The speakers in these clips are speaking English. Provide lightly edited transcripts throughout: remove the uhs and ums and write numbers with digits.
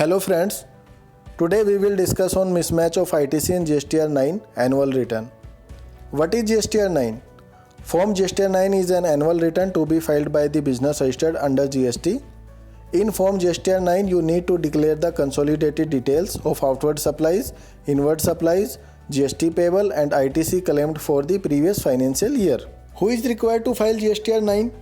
Hello friends, today we will discuss on mismatch of ITC in GSTR 9 annual return. What is GSTR 9? Form GSTR 9 is an annual return to be filed by the business registered under GST. In Form GSTR 9, you need to declare the consolidated details of outward supplies, inward supplies, GST payable and ITC claimed for the previous financial year. Who is required to file GSTR 9?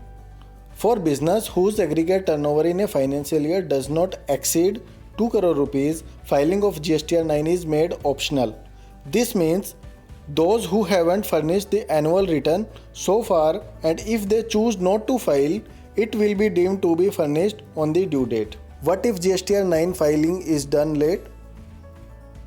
For business whose aggregate turnover in a financial year does not exceed 2 crore rupees, filing of GSTR 9 is made optional. This means those who haven't furnished the annual return so far, and if they choose not to file, it will be deemed to be furnished on the due date. What if GSTR 9 filing is done late?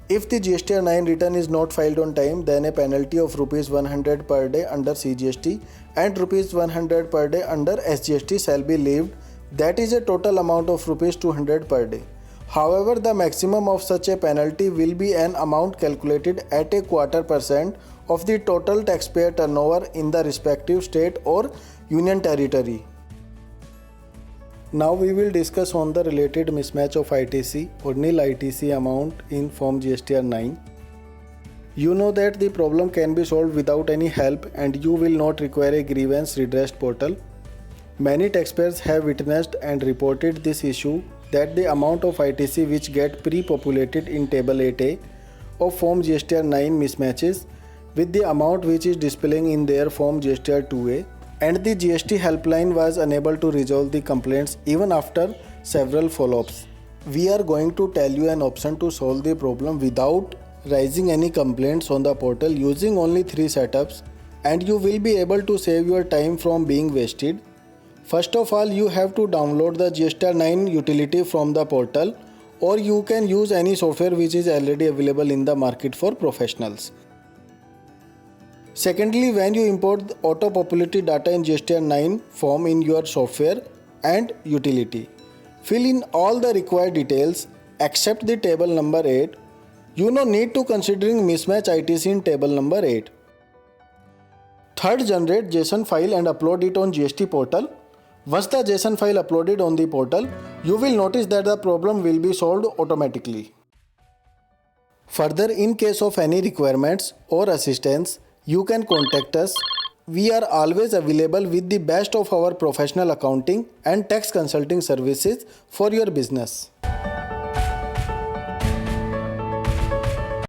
If the GSTR 9 return is not filed on time, then a penalty of Rs 100 per day under CGST and Rs 100 per day under SGST shall be levied. That is a total amount of Rs 200 per day. However, the maximum of such a penalty will be an amount calculated at a %, of the total taxpayer turnover in the respective state or union territory. Now we will discuss on the related mismatch of ITC or nil ITC amount in Form GSTR 9. You know that the problem can be solved without any help and you will not require a grievance redress portal. Many taxpayers have witnessed and reported this issue, that the amount of ITC which get pre-populated in Table 8A of Form GSTR 9 mismatches with the amount which is displaying in their Form GSTR 2A, and the GST helpline was unable to resolve the complaints even after several follow-ups. We are going to tell you an option to solve the problem without raising any complaints on the portal using only 3 setups, and you will be able to save your time from being wasted. First of all, you have to download the GSTR 9 utility from the portal, or you can use any software which is already available in the market for professionals. Secondly, when you import the auto-popularity data in GSTR 9 form in your software and utility, fill in all the required details except the table number 8. You no need to considering mismatch ITC in table number 8. Third, generate JSON file and upload it on GST portal. Once the JSON file uploaded on the portal, you will notice that the problem will be solved automatically. Further, in case of any requirements or assistance, you can contact us. We are always available with the best of our professional accounting and tax consulting services for your business.